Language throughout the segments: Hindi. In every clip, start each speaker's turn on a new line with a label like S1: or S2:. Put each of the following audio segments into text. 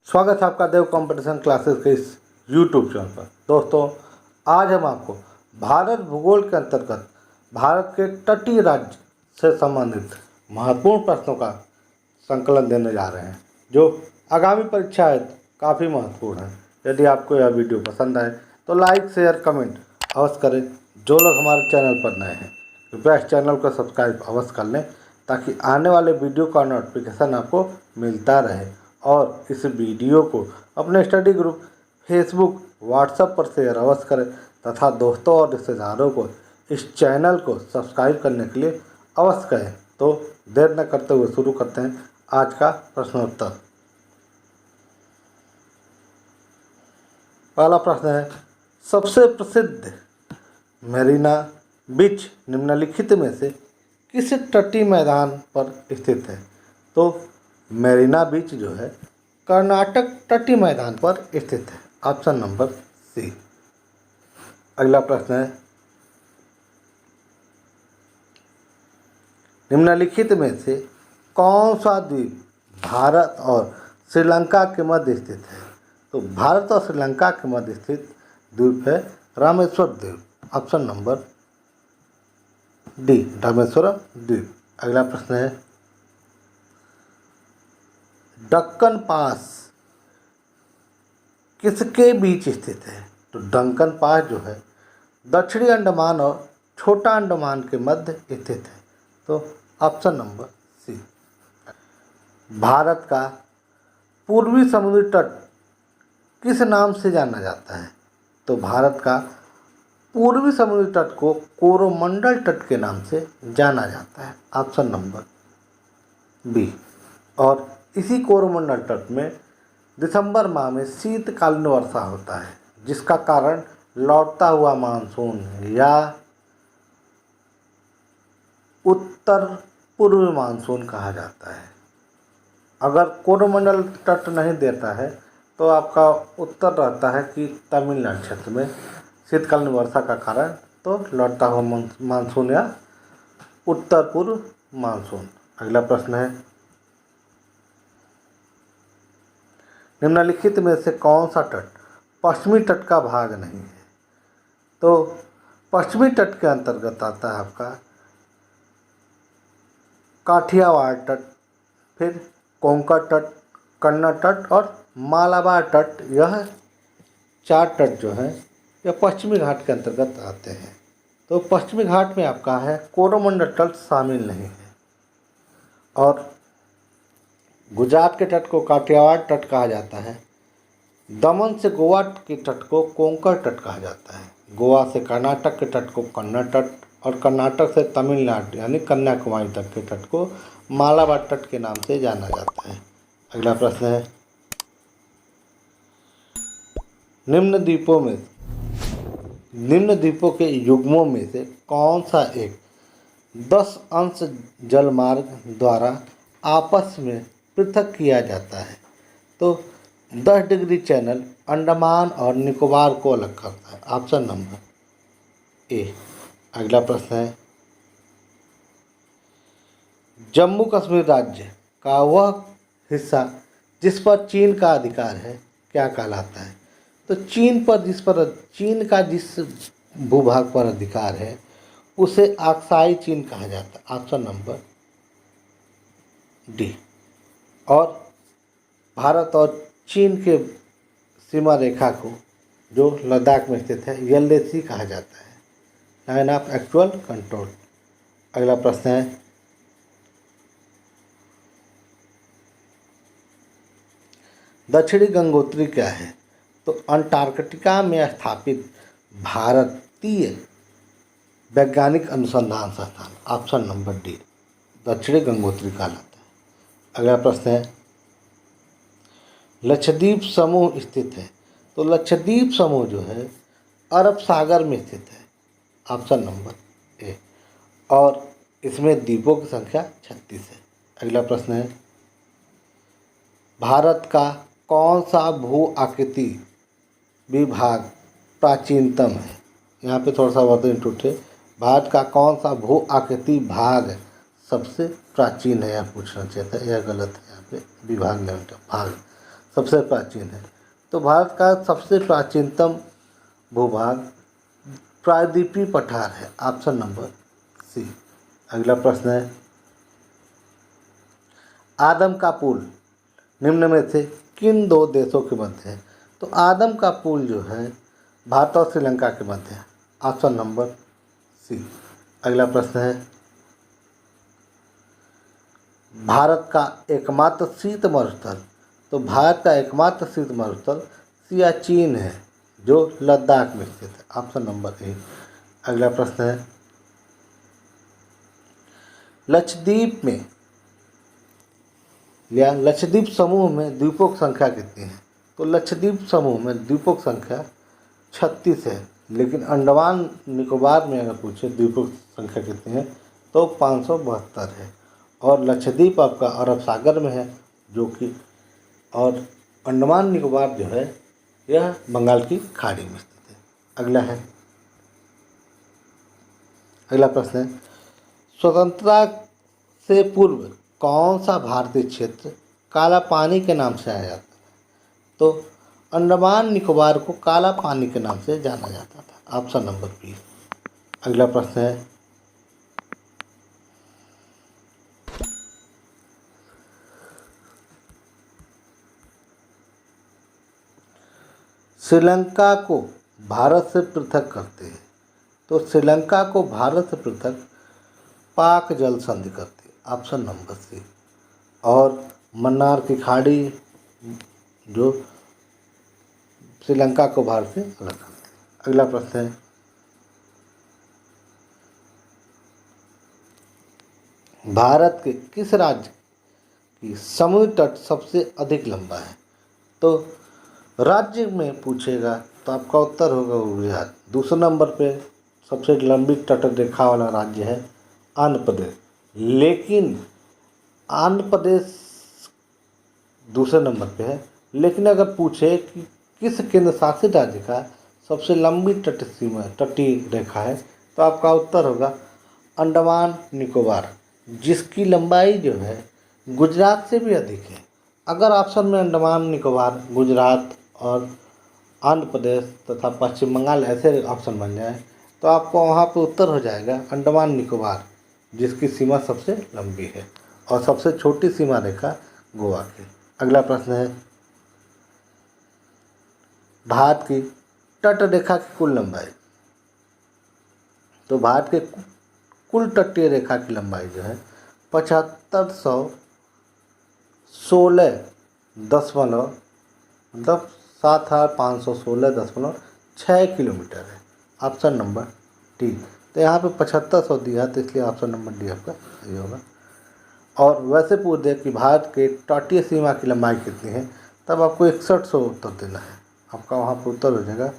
S1: स्वागत है आपका देव कंपटीशन क्लासेस के इस यूट्यूब चैनल पर। दोस्तों, आज हम आपको भारत भूगोल के अंतर्गत भारत के तटीय राज्य से संबंधित महत्वपूर्ण प्रश्नों का संकलन देने जा रहे हैं, जो आगामी परीक्षाएं काफ़ी महत्वपूर्ण है। यदि आपको यह वीडियो पसंद आए तो लाइक, शेयर, कमेंट अवश्य करें। जो लोग हमारे चैनल पर नए हैं कृपया इस चैनल को सब्सक्राइब अवश्य कर लें, ताकि आने वाले वीडियो का नोटिफिकेशन आपको मिलता रहे। और इस वीडियो को अपने स्टडी ग्रुप, फेसबुक, व्हाट्सएप पर शेयर अवश्य करें तथा दोस्तों और रिश्तेदारों को इस चैनल को सब्सक्राइब करने के लिए अवश्य कहें। तो देर न करते हुए शुरू करते हैं आज का प्रश्नोत्तर। पहला प्रश्न है, सबसे प्रसिद्ध मेरीना बीच निम्नलिखित में से किस तटीय मैदान पर स्थित है? तो मेरीना बीच जो है कर्नाटक तटीय मैदान पर स्थित है। Option number C. अगला प्रश्न है, निम्नलिखित में से कौन सा द्वीप भारत और श्रीलंका के मध्य स्थित है? तो भारत और श्रीलंका के मध्य स्थित द्वीप है रामेश्वर द्वीप। ऑप्शन नंबर डी, रामेश्वरम द्वीप। अगला प्रश्न है, दक्कन पास किसके बीच स्थित है? तो दक्कन पास जो है दक्षिणी अंडमान और छोटा अंडमान के मध्य स्थित है। तो ऑप्शन नंबर सी। भारत का पूर्वी समुद्री तट किस नाम से जाना जाता है? तो भारत का पूर्वी समुद्री तट को कोरोमंडल तट के नाम से जाना जाता है। Option number B. और इसी कोरोमंडल तट में दिसंबर माह में शीतकालीन वर्षा होता है, जिसका कारण लौटता हुआ मानसून या उत्तर पूर्वी मानसून कहा जाता है। अगर कोरोमंडल तट नहीं देता है तो आपका उत्तर रहता है कि तमिलनाडु क्षेत्र में शीतकालीन वर्षा का कारण तो लौटता हुआ मानसून या उत्तर पूर्व मानसून। अगला प्रश्न है, निम्नलिखित में से कौन सा तट पश्चिमी तट का भाग नहीं है? तो पश्चिमी तट के अंतर्गत आता है आपका काठियावाड़ तट, फिर कोंकण तट, कन्नड़ तट और मालाबार तट। यह चार तट जो हैं यह पश्चिमी घाट के अंतर्गत आते हैं। तो पश्चिमी घाट में आपका है कोरोमंडल तट शामिल नहीं है। और गुजरात के तट को काठियावाड़ तट कहा जाता है। दमन से गोवा के तट को कोंकण तट कहा जाता है। गोवा से कर्नाटक के तट को कन्नड़ तट और कर्नाटक से तमिलनाडु यानी कन्याकुमारी तक के तट को मालाबार तट के नाम से जाना जाता है। अगला प्रश्न है, निम्न द्वीपों के युग्मों में से कौन सा एक 10 अंश जलमार्ग द्वारा आपस में पृथक किया जाता है? तो 10 डिग्री चैनल अंडमान और निकोबार को अलग करता है। Option number A. अगला प्रश्न है, जम्मू कश्मीर राज्य का वह हिस्सा जिस पर चीन का अधिकार है क्या कहलाता है? तो चीन का जिस भूभाग पर अधिकार है उसे अक्साई चीन कहा जाता है। Option number D. और भारत और चीन के सीमा रेखा को जो लद्दाख में स्थित है LAC कहा जाता है, लाइन ऑफ एक्चुअल कंट्रोल। अगला प्रश्न है, दक्षिणी गंगोत्री क्या है? तो अंटार्कटिका में स्थापित भारतीय वैज्ञानिक अनुसंधान संस्थान। ऑप्शन नंबर डी, दक्षिणी गंगोत्री कहलाता है। अगला प्रश्न है, लक्षद्वीप समूह स्थित है? तो लक्षद्वीप समूह जो है अरब सागर में स्थित है। ऑप्शन नंबर ए। और इसमें द्वीपों की संख्या 36 है। अगला प्रश्न है, भारत का कौन सा भू आकृति विभाग प्राचीनतम है? यहाँ पे थोड़ा सा वर्तन टूटे। भारत का कौन सा भू आकृति भाग सबसे प्राचीन है? यह पूछना चाहिए था, यह गलत है। यहाँ पे विभाग नहीं होता, भाग सबसे प्राचीन है। तो भारत का सबसे प्राचीनतम भूभाग प्रायद्वीपीय पठार है, ऑप्शन नंबर सी। अगला प्रश्न है, आदम का पुल निम्न में से किन दो देशों के मध्य है? तो आदम का पुल जो है भारत और श्रीलंका के मध्य है, ऑप्शन नंबर सी। अगला प्रश्न है, भारत का एकमात्र शीत मरुस्थल। तो भारत का एकमात्र शीत मरुस्थल सियाचिन है, जो लद्दाख में स्थित है, ऑप्शन नंबर ए। अगला प्रश्न है, लक्षद्वीप में या लक्षद्वीप समूह में द्वीपों की संख्या कितनी है? तो लक्षद्वीप समूह में द्वीपों की संख्या 36 है, लेकिन अंडमान निकोबार में अगर पूछे द्वीपों की संख्या कितनी है तो 572 है। और लक्षद्वीप आपका अरब सागर में है जो कि, और अंडमान निकोबार जो है यह बंगाल की खाड़ी में स्थित है। अगला प्रश्न है, स्वतंत्रता से पूर्व कौन सा भारतीय क्षेत्र काला पानी के नाम से आया जाता है? तो अंडमान निकोबार को काला पानी के नाम से जाना जाता था, ऑप्शन नंबर बी। अगला प्रश्न है, श्रीलंका को भारत से पृथक करते हैं। तो श्रीलंका को भारत से पृथक पाक जल संधि करती है, ऑप्शन नंबर सी। और मन्नार की खाड़ी जो श्रीलंका को भारत से अलग करती है। अगला प्रश्न है, भारत के किस राज्य की समुद्री तट सबसे अधिक लंबा है? तो राज्य में पूछेगा तो आपका उत्तर होगा गुजरात। दूसरे नंबर पे सबसे लंबी तट रेखा वाला राज्य है आंध्र प्रदेश, लेकिन आंध्र प्रदेश दूसरे नंबर पे है। लेकिन अगर पूछे कि किस केंद्र शासित राज्य का सबसे लंबी तटीय रेखा है तो आपका उत्तर होगा अंडमान निकोबार, जिसकी लंबाई जो है गुजरात से भी अधिक है। अगर ऑप्शन में अंडमान निकोबार, गुजरात और आंध्र प्रदेश तथा पश्चिम बंगाल ऐसे ऑप्शन बन जाए तो आपको वहाँ पे उत्तर हो जाएगा अंडमान निकोबार, जिसकी सीमा सबसे लंबी है और सबसे छोटी सीमा रेखा गोवा की। अगला प्रश्न है, भारत की तट रेखा की कुल लंबाई। तो भारत के कुल तटीय रेखा की लंबाई जो है 7516.7516.6 किलोमीटर है, ऑप्शन नंबर डी। तो यहाँ पे 7500 दिया तो इसलिए ऑप्शन नंबर डी आपका सही होगा। और वैसे पूछ दे कि भारत के तटीय सीमा की लंबाई कितनी है तब आपको 6100 उत्तर देना है। आपका वहाँ पर उत्तर हो जाएगा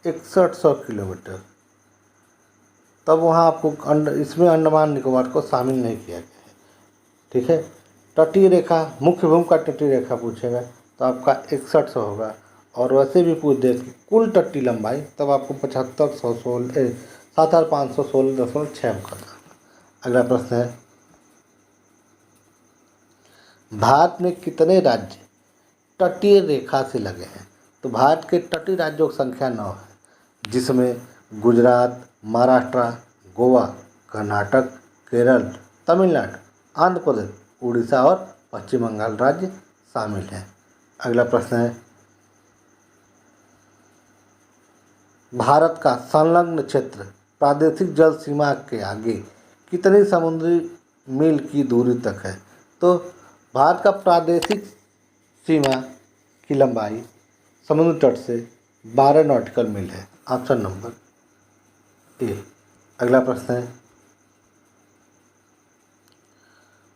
S1: 6100 किलोमीटर। तब वहाँ आपको इसमें अंडमान निकोबार को शामिल नहीं किया गया है, ठीक है। तटीय रेखा, मुख्य भूमि का तटीय रेखा पूछेगा तो आपका 6100 होगा। और वैसे भी पूछ दे कि कुल तटीय लंबाई तब आपको 7516.6 करना। अगला प्रश्न है, भारत में कितने राज्य तटीय रेखा से लगे हैं? तो भारत के तटीय राज्यों की संख्या 9 है, जिसमें गुजरात, महाराष्ट्र, गोवा, कर्नाटक, केरल, तमिलनाडु, आंध्र प्रदेश, उड़ीसा और पश्चिम बंगाल राज्य शामिल हैं। अगला प्रश्न है, भारत का संलग्न क्षेत्र प्रादेशिक जल सीमा के आगे कितनी समुद्री मील की दूरी तक है? तो भारत का प्रादेशिक सीमा की लंबाई समुद्र तट से 12 नॉटिकल मील है, ऑप्शन नंबर ए। अगला प्रश्न है,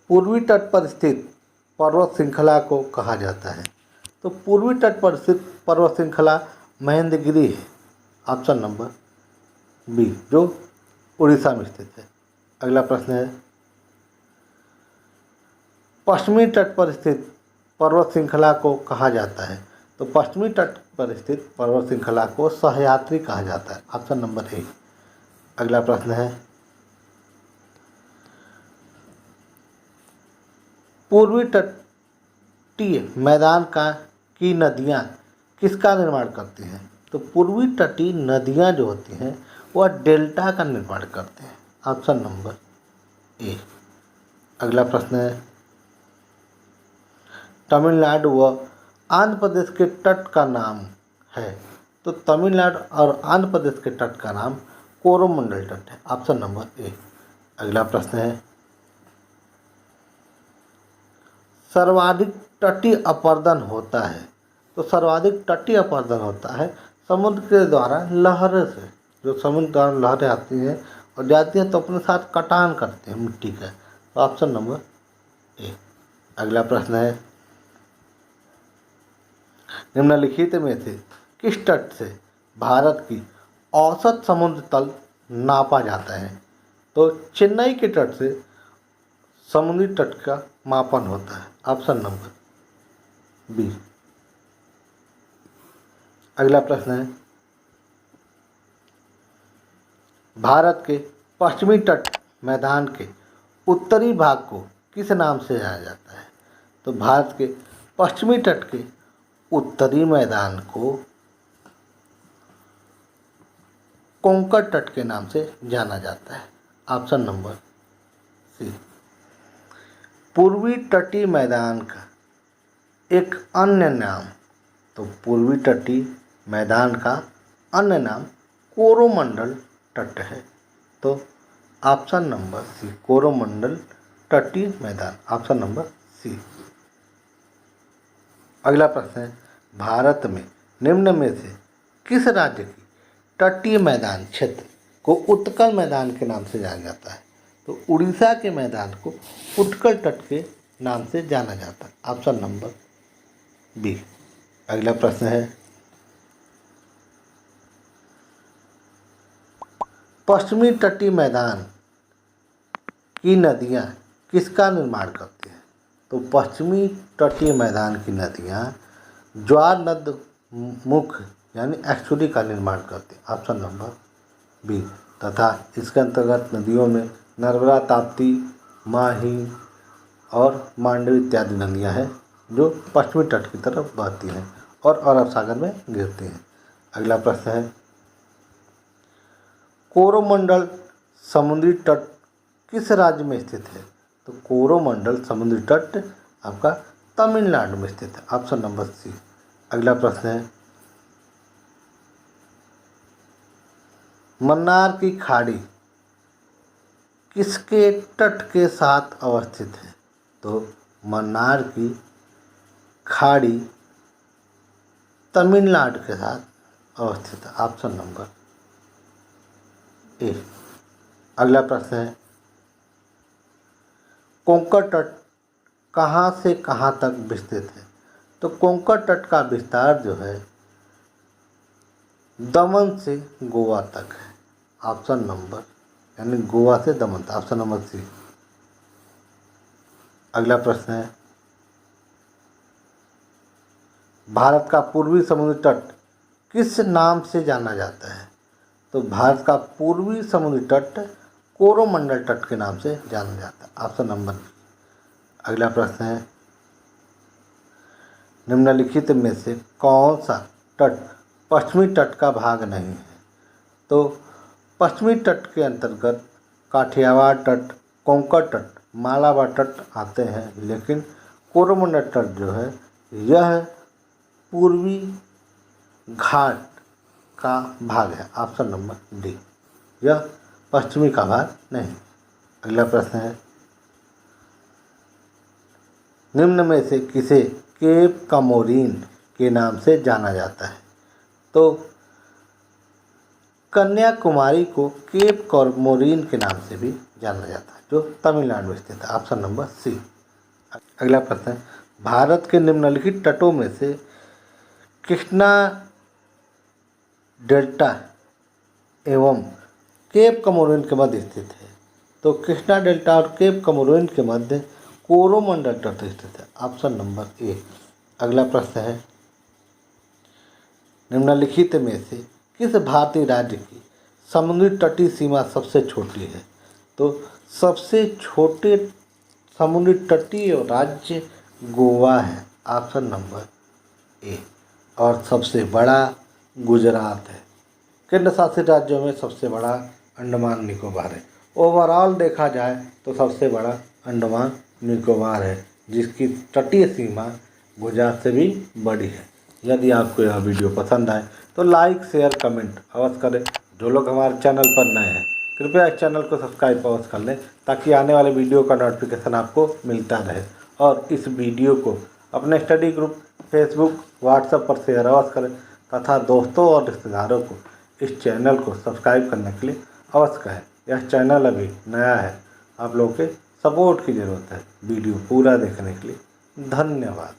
S1: पूर्वी तट पर स्थित पर्वत श्रृंखला को कहा जाता है? तो पूर्वी तट पर स्थित पर्वत श्रृंखला महेंद्रगिरी है, ऑप्शन नंबर बी, जो उड़ीसा में स्थित है। अगला प्रश्न है, पश्चिमी तट पर स्थित पर्वत श्रृंखला को कहा जाता है? तो पश्चिमी तट पर स्थित पर्वत श्रृंखला को सह्याद्री कहा जाता है, ऑप्शन नंबर ए। अगला प्रश्न है, पूर्वी तटीय मैदान की नदियाँ किसका निर्माण करती हैं? तो पूर्वी तटीय नदियाँ जो होती हैं वह डेल्टा का निर्माण करते हैं। Option number A. अगला प्रश्न है, तमिलनाडु व आंध्र प्रदेश के तट का नाम है। तो तमिलनाडु और आंध्र प्रदेश के तट का नाम कोरोमंडल तट है। Option number A. अगला प्रश्न है, सर्वाधिक तटीय अपरदन होता है। तो सर्वाधिक तटीय अपरदन होता है समुद्र के द्वारा लहरें से। जो समुद्र द्वारा लहरें आती हैं और जाती हैं तो अपने साथ कटान करते हैं मिट्टी का। तो ऑप्शन नंबर ए। अगला प्रश्न है, निम्नलिखित में से किस तट से भारत की औसत समुद्र तल नापा जाता है? तो चेन्नई के तट से समुद्री तट का मापन होता है। Option number B. अगला प्रश्न है, भारत के पश्चिमी तट मैदान के उत्तरी भाग को किस नाम से जाना जाता है? तो भारत के पश्चिमी तट के उत्तरी मैदान को कोंकण तट के नाम से जाना जाता है। Option number C. पूर्वी तटीय मैदान का एक अन्य नाम। तो पूर्वी तटीय मैदान का अन्य नाम कोरोमंडल तट है। तो ऑप्शन नंबर सी, कोरोमंडल तटीय मैदान। Option number C. अगला प्रश्न है, भारत में निम्न में से किस राज्य की तटीय मैदान क्षेत्र को उत्कल मैदान के नाम से जाना जाता है? तो उड़ीसा के मैदान को उत्कल तट के नाम से जाना जाता है। Option number B. अगला प्रश्न है, पश्चिमी तटीय मैदान की नदियाँ किसका निर्माण करती हैं? तो पश्चिमी तटीय मैदान की नदियाँ ज्वार नद मुख यानी एस्चुरी का निर्माण करती हैं। Option number B. तथा इसके अंतर्गत नदियों में नर्मदा, ताप्ती, माही और मांडवी इत्यादि नदियाँ हैं जो पश्चिमी तट की तरफ बहती हैं और अरब सागर में गिरती हैं। अगला प्रश्न है, कोरोमंडल समुद्री तट किस राज्य में स्थित है? तो कोरोमंडल समुद्री तट आपका तमिलनाडु में स्थित है। Option number C. अगला प्रश्न है, मन्नार की खाड़ी किसके तट के साथ अवस्थित है? तो मन्नार की खाड़ी तमिलनाडु के साथ अवस्थित है। Option number A. अगला प्रश्न है, कोंकण तट कहाँ से कहाँ तक विस्तृत है? तो कोंकण तट का विस्तार जो है दमन से गोवा तक है। ऑप्शन नंबर यानी गोवा से दमन। Option number C. अगला प्रश्न है, भारत का पूर्वी समुद्री तट किस नाम से जाना जाता है? तो भारत का पूर्वी समुद्री तट कोरोमंडल तट के नाम से जाना जाता है। Option number B. अगला प्रश्न है, निम्नलिखित में से कौन सा तट पश्चिमी तट का भाग नहीं है? तो पश्चिमी तट के अंतर्गत काठियावाड़ तट, कोंकण तट, मालाबार तट आते हैं, लेकिन कोरोमंडल तट जो है यह पूर्वी घाट का भाग है। ऑप्शन नंबर डी, यह पश्चिमी का भाग नहीं। अगला प्रश्न है, निम्न में से किसे केप कमोरीन के नाम से जाना जाता है? तो कन्याकुमारी को केप कमोरीन के नाम से भी जाना जाता है जो तमिलनाडु में स्थित है। Option number C. अगला प्रश्न है, भारत के निम्नलिखित तटों में से कृष्णा डेल्टा एवं केप कमोरीन के मध्य स्थित है? तो कृष्णा डेल्टा और केप कमोरीन के मध्य कोरोमंडल तट स्थित है। Option number A. अगला प्रश्न है, निम्नलिखित में से किस भारतीय राज्य की समुद्री तटीय सीमा सबसे छोटी है? तो सबसे छोटे समुद्री तटीय राज्य गोवा है। ऑप्शन नंबर ए और सबसे बड़ा गुजरात है। केंद्र शासित राज्यों में सबसे बड़ा अंडमान निकोबार है। ओवरऑल देखा जाए तो सबसे बड़ा अंडमान निकोबार है, जिसकी तटीय सीमा गुजरात से भी बड़ी है। यदि आपको यह वीडियो पसंद आए तो लाइक शेयर कमेंट अवश्य करें। जो लोग हमारे चैनल पर नए हैं कृपया इस चैनल को सब्सक्राइब अवश्य कर लें, ताकि आने वाले वीडियो का नोटिफिकेशन आपको मिलता रहे। और इस वीडियो को अपने स्टडी ग्रुप फेसबुक व्हाट्सएप पर शेयर अवश्य करें, तथा दोस्तों और रिश्तेदारों को इस चैनल को सब्सक्राइब करने के लिए अवश्य कहें। यह चैनल अभी नया है, आप लोगों के सपोर्ट की ज़रूरत है। वीडियो पूरा देखने के लिए धन्यवाद।